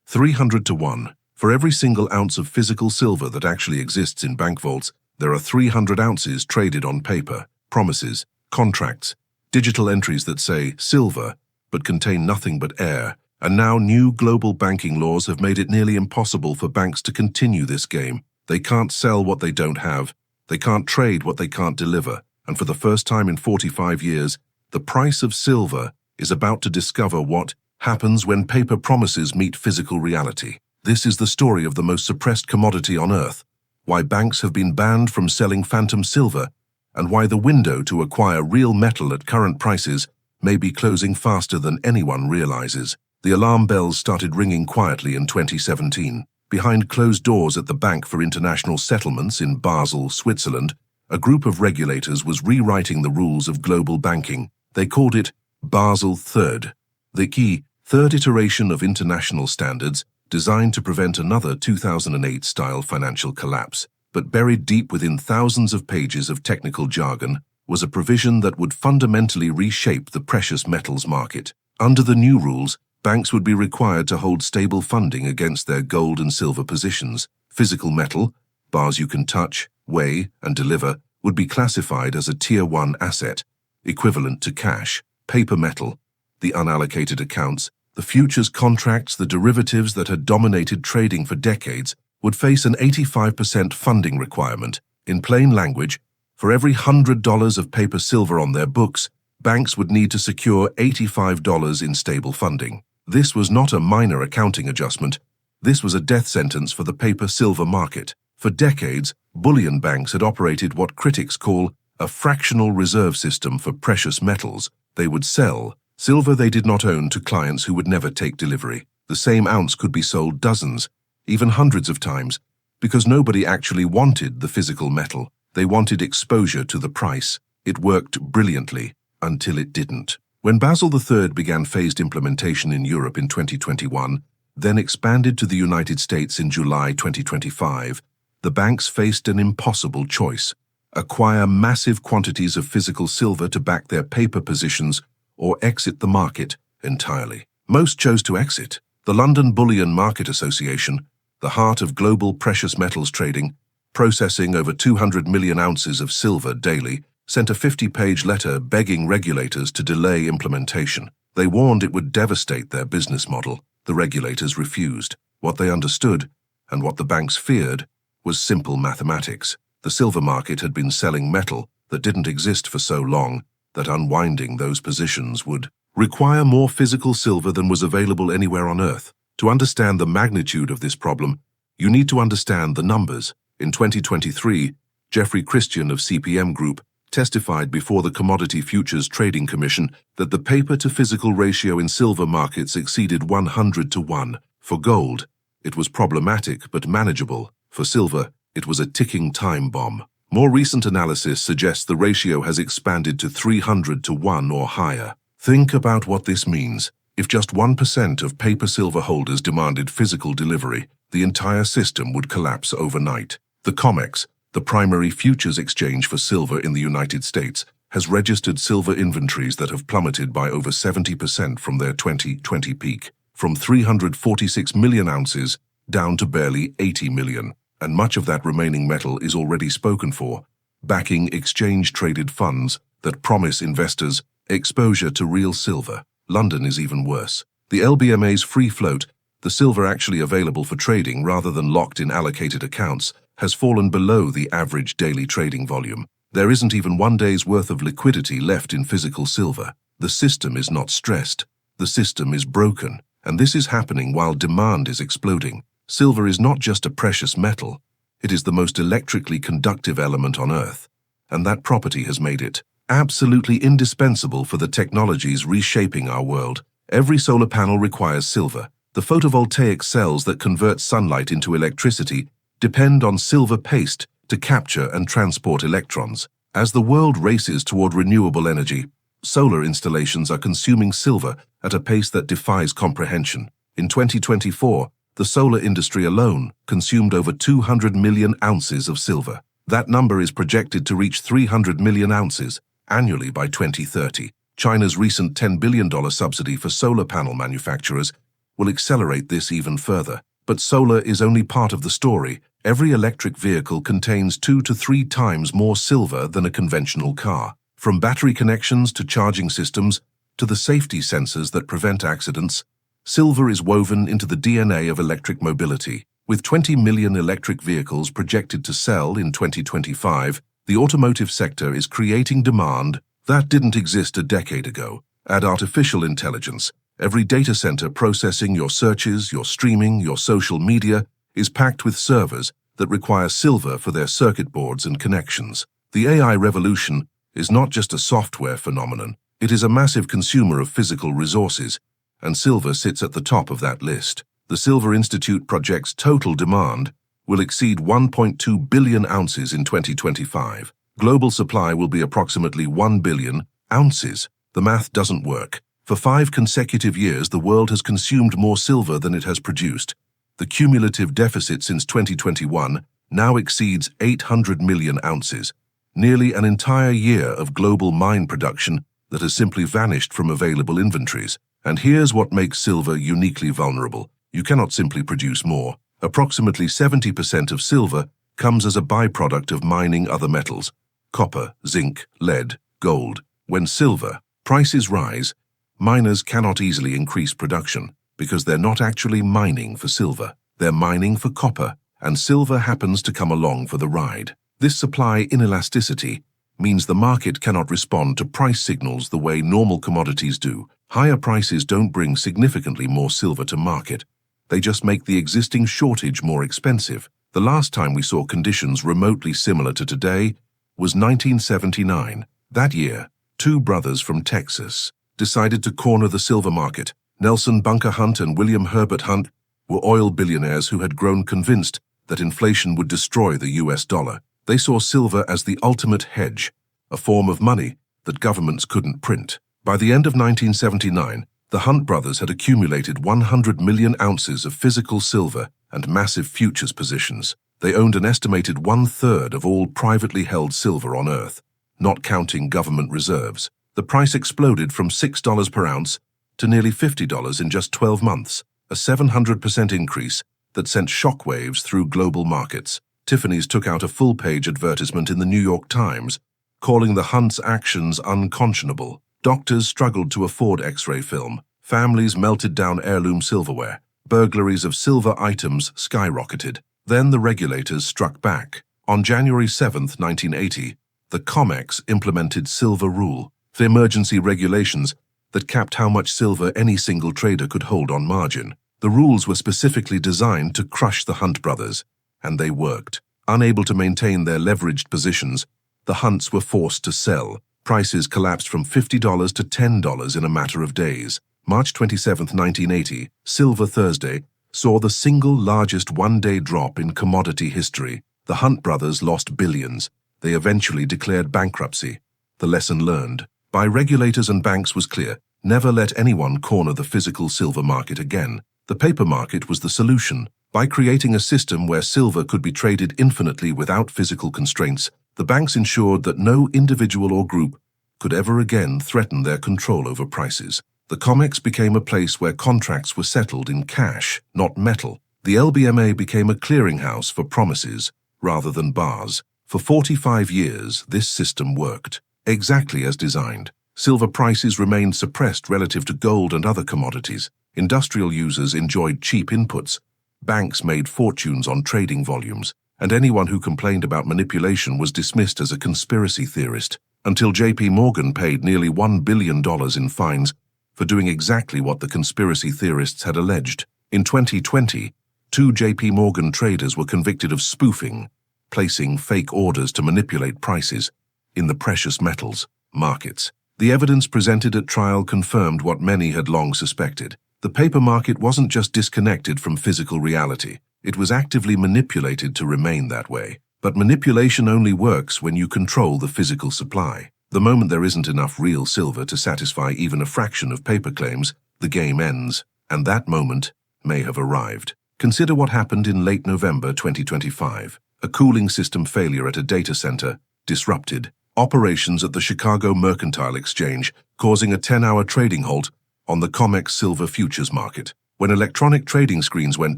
300 to 1. For every single ounce of physical silver that actually exists in bank vaults, there are 300 ounces traded on paper, promises, contracts, digital entries that say silver, but contain nothing but air. And now new global banking laws have made it nearly impossible for banks to continue this game. They can't sell what they don't have. They can't trade what they can't deliver. And for the first time in 45 years, the price of silver is about to discover what happens when paper promises meet physical reality. This is the story of the most suppressed commodity on Earth, why banks have been banned from selling phantom silver, and why the window to acquire real metal at current prices may be closing faster than anyone realizes. The alarm bells started ringing quietly in 2017. Behind closed doors at the Bank for International Settlements in Basel, Switzerland, a group of regulators was rewriting the rules of global banking. They called it Basel III, the key third iteration of international standards designed to prevent another 2008-style financial collapse. But buried deep within thousands of pages of technical jargon was a provision that would fundamentally reshape the precious metals market. Under the new rules, banks would be required to hold stable funding against their gold and silver positions. Physical metal, bars you can touch, weigh, and deliver, would be classified as a Tier 1 asset, equivalent to cash. Paper metal, the unallocated accounts, the futures contracts, the derivatives that had dominated trading for decades, would face an 85% funding requirement. In plain language, for every $100 of paper silver on their books, banks would need to secure $85 in stable funding. This was not a minor accounting adjustment. This was a death sentence for the paper-silver market. For decades, bullion banks had operated what critics call a fractional reserve system for precious metals. They would sell silver they did not own to clients who would never take delivery. The same ounce could be sold dozens, even hundreds of times, because nobody actually wanted the physical metal. They wanted exposure to the price. It worked brilliantly until it didn't. When Basel III began phased implementation in Europe in 2021, then expanded to the United States in July 2025, the banks faced an impossible choice: acquire massive quantities of physical silver to back their paper positions or exit the market entirely. Most chose to exit. The London Bullion Market Association, the heart of global precious metals trading, processing over 200 million ounces of silver daily, sent a 50-page letter begging regulators to delay implementation. They warned it would devastate their business model. The regulators refused. What they understood, and what the banks feared, was simple mathematics. The silver market had been selling metal that didn't exist for so long that unwinding those positions would require more physical silver than was available anywhere on Earth. To understand the magnitude of this problem, you need to understand the numbers. In 2023, Jeffrey Christian of CPM Group testified before the Commodity Futures Trading Commission that the paper-to-physical ratio in silver markets exceeded 100 to 1. For gold, it was problematic but manageable. For silver, it was a ticking time bomb. More recent analysis suggests the ratio has expanded to 300 to 1 or higher. Think about what this means. If just 1% of paper silver holders demanded physical delivery, the entire system would collapse overnight. The COMEX, the primary futures exchange for silver in the United States, has registered silver inventories that have plummeted by over 70% from their 2020 peak, from 346 million ounces down to barely 80 million. And much of that remaining metal is already spoken for, backing exchange-traded funds that promise investors exposure to real silver. London is even worse. The LBMA's free float, the silver actually available for trading rather than locked in allocated accounts, has fallen below the average daily trading volume. There isn't even 1 day's worth of liquidity left in physical silver. The system is not stressed. The system is broken. And this is happening while demand is exploding. Silver is not just a precious metal. It is the most electrically conductive element on Earth. And that property has made it absolutely indispensable for the technologies reshaping our world. Every solar panel requires silver. The photovoltaic cells that convert sunlight into electricity depend on silver paste to capture and transport electrons. As the world races toward renewable energy, solar installations are consuming silver at a pace that defies comprehension. In 2024, the solar industry alone consumed over 200 million ounces of silver. That number is projected to reach 300 million ounces annually by 2030. China's recent $10 billion subsidy for solar panel manufacturers will accelerate this even further. But solar is only part of the story. Every electric vehicle contains 2 to 3 times more silver than a conventional car. From battery connections to charging systems to the safety sensors that prevent accidents, silver is woven into the DNA of electric mobility. With 20 million electric vehicles projected to sell in 2025, the automotive sector is creating demand that didn't exist a decade ago. Add artificial intelligence. Every data center processing your searches, your streaming, your social media is packed with servers that require silver for their circuit boards and connections. The AI revolution is not just a software phenomenon. It is a massive consumer of physical resources, and silver sits at the top of that list. The Silver Institute projects total demand will exceed 1.2 billion ounces in 2025. Global supply will be approximately 1 billion ounces. The math doesn't work. For 5 consecutive years, the world has consumed more silver than it has produced. The cumulative deficit since 2021 now exceeds 800 million ounces, nearly an entire year of global mine production that has simply vanished from available inventories. And here's what makes silver uniquely vulnerable. You cannot simply produce more. Approximately 70% of silver comes as a byproduct of mining other metals: copper, zinc, lead, gold. When silver prices rise, miners cannot easily increase production because they're not actually mining for silver. They're mining for copper, and silver happens to come along for the ride. This supply inelasticity means the market cannot respond to price signals the way normal commodities do. Higher prices don't bring significantly more silver to market. They just make the existing shortage more expensive. The last time we saw conditions remotely similar to today was 1979. That year, 2 brothers from Texas decided to corner the silver market. Nelson Bunker Hunt and William Herbert Hunt were oil billionaires who had grown convinced that inflation would destroy the US dollar. They saw silver as the ultimate hedge, a form of money that governments couldn't print. By the end of 1979, the Hunt brothers had accumulated 100 million ounces of physical silver and massive futures positions. They owned an estimated 1/3 of all privately held silver on Earth, not counting government reserves. The price exploded from $6 per ounce to nearly $50 in just 12 months, a 700% increase that sent shockwaves through global markets. Tiffany's took out a full-page advertisement in the New York Times, calling the Hunts' actions unconscionable. Doctors struggled to afford X-ray film. Families melted down heirloom silverware. Burglaries of silver items skyrocketed. Then the regulators struck back. On January 7, 1980, the COMEX implemented Silver Rule, the emergency regulations that capped how much silver any single trader could hold on margin. The rules were specifically designed to crush the Hunt brothers, and they worked. Unable to maintain their leveraged positions, the Hunts were forced to sell. Prices collapsed from $50 to $10 in a matter of days. March 27, 1980, Silver Thursday, saw the single largest one-day drop in commodity history. The Hunt brothers lost billions. They eventually declared bankruptcy. The lesson learned by regulators and banks was clear: never let anyone corner the physical silver market again. The paper market was the solution. By creating a system where silver could be traded infinitely without physical constraints, the banks ensured that no individual or group could ever again threaten their control over prices. The COMEX became a place where contracts were settled in cash, not metal. The LBMA became a clearinghouse for promises rather than bars. For 45 years, this system worked exactly as designed. Silver prices remained suppressed relative to gold and other commodities. Industrial users enjoyed cheap inputs. Banks made fortunes on trading volumes, and anyone who complained about manipulation was dismissed as a conspiracy theorist, until JP Morgan paid nearly $1 billion in fines for doing exactly what the conspiracy theorists had alleged. In 2020, 2 JP Morgan traders were convicted of spoofing, placing fake orders to manipulate prices in the precious metals markets. The evidence presented at trial confirmed what many had long suspected. The paper market wasn't just disconnected from physical reality. It was actively manipulated to remain that way. But manipulation only works when you control the physical supply. The moment there isn't enough real silver to satisfy even a fraction of paper claims, the game ends, and that moment may have arrived. Consider what happened in late November 2025. A cooling system failure at a data center disrupted operations at the Chicago Mercantile Exchange, causing a 10-hour trading halt on the COMEX silver futures market. When electronic trading screens went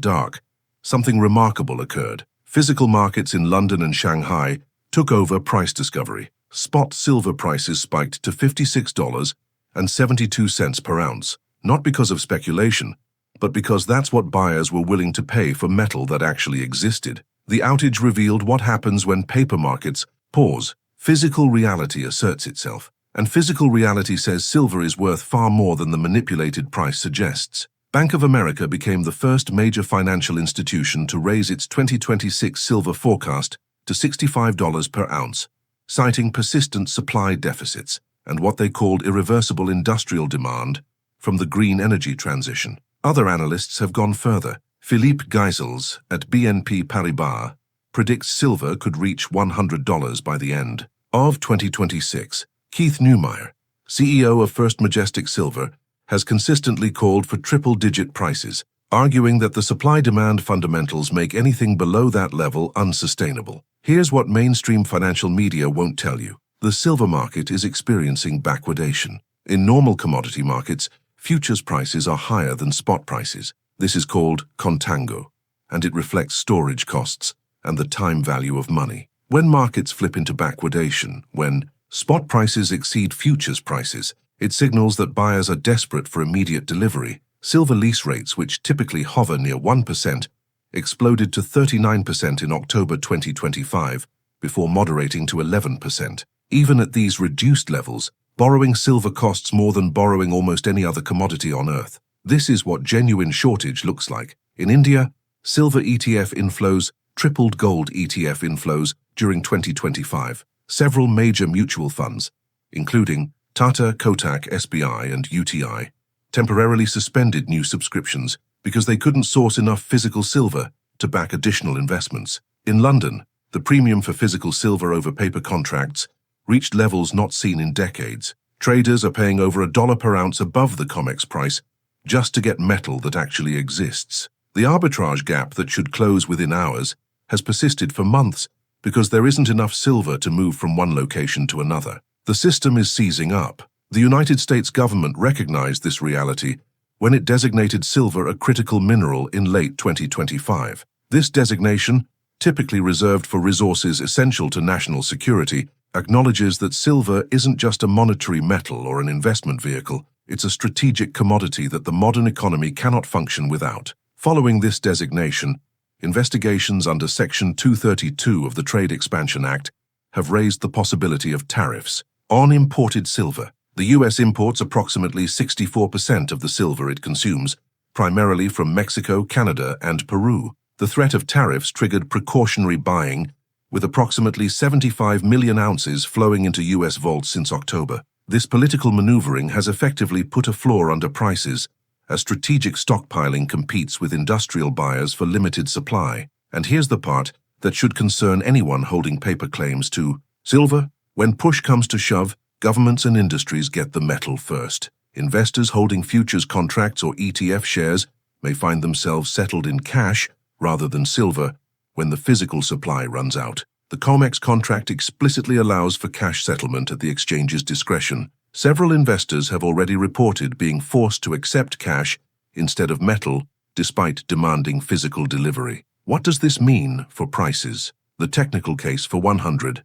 dark, something remarkable occurred. Physical markets in London and Shanghai took over price discovery. Spot silver prices spiked to $56.72 per ounce, not because of speculation, but because that's what buyers were willing to pay for metal that actually existed. The outage revealed what happens when paper markets pause. Physical reality asserts itself, and physical reality says silver is worth far more than the manipulated price suggests. Bank of America became the first major financial institution to raise its 2026 silver forecast to $65 per ounce, citing persistent supply deficits and what they called irreversible industrial demand from the green energy transition. Other analysts have gone further. Philippe Geisels at BNP Paribas predicts silver could reach $100 by the end of 2026. Keith Neumeyer, CEO of First Majestic Silver, has consistently called for triple-digit prices, arguing that the supply-demand fundamentals make anything below that level unsustainable. Here's what mainstream financial media won't tell you. The silver market is experiencing backwardation. In normal commodity markets, futures prices are higher than spot prices. This is called contango, and it reflects storage costs and the time value of money. When markets flip into backwardation, when spot prices exceed futures prices, it signals that buyers are desperate for immediate delivery. Silver lease rates, which typically hover near 1%, exploded to 39% in October 2025, before moderating to 11%. Even at these reduced levels, borrowing silver costs more than borrowing almost any other commodity on Earth. This is what genuine shortage looks like. In India, silver ETF inflows tripled gold ETF inflows during 2025. Several major mutual funds, including Tata, Kotak, SBI, and UTI, temporarily suspended new subscriptions because they couldn't source enough physical silver to back additional investments. In London, the premium for physical silver over paper contracts reached levels not seen in decades. Traders are paying over $1 per ounce above the COMEX price just to get metal that actually exists. The arbitrage gap that should close within hours has persisted for months because there isn't enough silver to move from one location to another. The system is seizing up. The United States government recognized this reality when it designated silver a critical mineral in late 2025. This designation, typically reserved for resources essential to national security, acknowledges that silver isn't just a monetary metal or an investment vehicle, it's a strategic commodity that the modern economy cannot function without. Following this designation, investigations under Section 232 of the Trade Expansion Act have raised the possibility of tariffs on imported silver. The U.S. imports approximately 64% of the silver it consumes, primarily from Mexico, Canada, and Peru. The threat of tariffs triggered precautionary buying, with approximately 75 million ounces flowing into U.S. vaults since October. This political maneuvering has effectively put a floor under prices, as strategic stockpiling competes with industrial buyers for limited supply. And here's the part that should concern anyone holding paper claims to silver. When push comes to shove, governments and industries get the metal first. Investors holding futures contracts or ETF shares may find themselves settled in cash rather than silver when the physical supply runs out. The COMEX contract explicitly allows for cash settlement at the exchange's discretion. Several investors have already reported being forced to accept cash instead of metal, despite demanding physical delivery. What does this mean for prices? The technical case for $100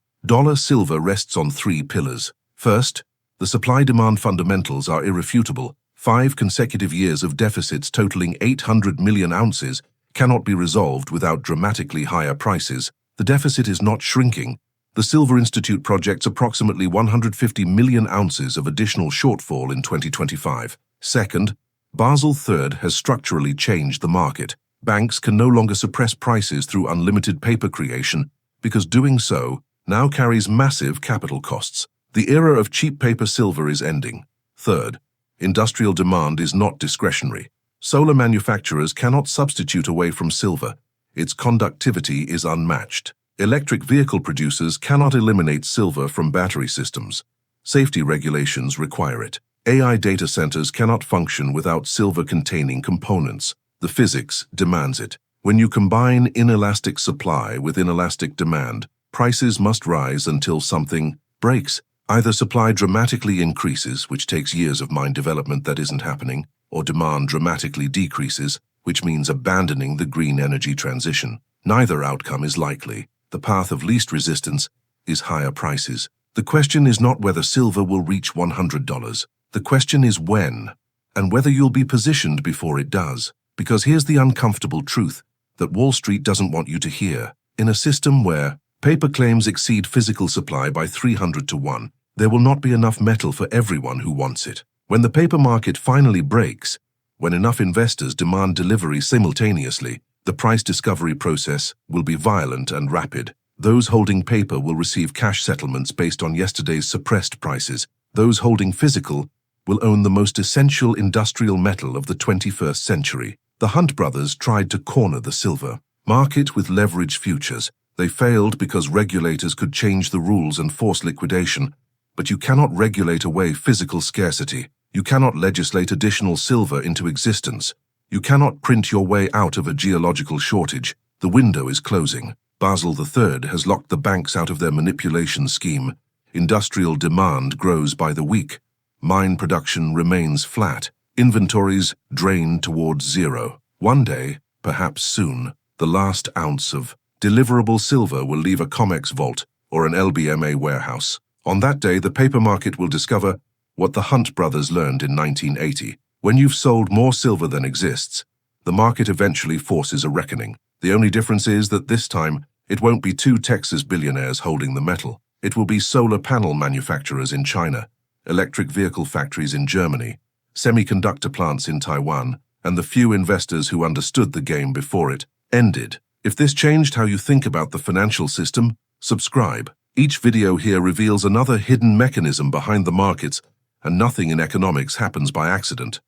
silver rests on three pillars. First, the supply-demand fundamentals are irrefutable. 5 consecutive years of deficits totaling 800 million ounces cannot be resolved without dramatically higher prices. The deficit is not shrinking. The Silver Institute projects approximately 150 million ounces of additional shortfall in 2025. Second, Basel III has structurally changed the market. Banks can no longer suppress prices through unlimited paper creation because doing so now carries massive capital costs. The era of cheap paper silver is ending. Third, industrial demand is not discretionary. Solar manufacturers cannot substitute away from silver. Its conductivity is unmatched. Electric vehicle producers cannot eliminate silver from battery systems. Safety regulations require it. AI data centers cannot function without silver-containing components. The physics demands it. When you combine inelastic supply with inelastic demand, prices must rise until something breaks. Either supply dramatically increases, which takes years of mine development that isn't happening, or demand dramatically decreases, which means abandoning the green energy transition. Neither outcome is likely. The path of least resistance is higher prices. The question is not whether silver will reach $100. The question is when, and whether you'll be positioned before it does. Because here's the uncomfortable truth that Wall Street doesn't want you to hear. In a system where paper claims exceed physical supply by 300 to 1, there will not be enough metal for everyone who wants it. When the paper market finally breaks, when enough investors demand delivery simultaneously, the price discovery process will be violent and rapid. Those holding paper will receive cash settlements based on yesterday's suppressed prices. Those holding physical will own the most essential industrial metal of the 21st century. The Hunt brothers tried to corner the silver market with leveraged futures. They failed because regulators could change the rules and force liquidation. But you cannot regulate away physical scarcity. You cannot legislate additional silver into existence. You cannot print your way out of a geological shortage. The window is closing. Basel III has locked the banks out of their manipulation scheme. Industrial demand grows by the week. Mine production remains flat. Inventories drain towards zero. One day, perhaps soon, the last ounce of deliverable silver will leave a COMEX vault or an LBMA warehouse. On that day, the paper market will discover what the Hunt brothers learned in 1980. When you've sold more silver than exists, the market eventually forces a reckoning. The only difference is that this time, it won't be two Texas billionaires holding the metal. It will be solar panel manufacturers in China, electric vehicle factories in Germany, semiconductor plants in Taiwan, and the few investors who understood the game before it ended. If this changed how you think about the financial system, subscribe. Each video here reveals another hidden mechanism behind the markets, and nothing in economics happens by accident.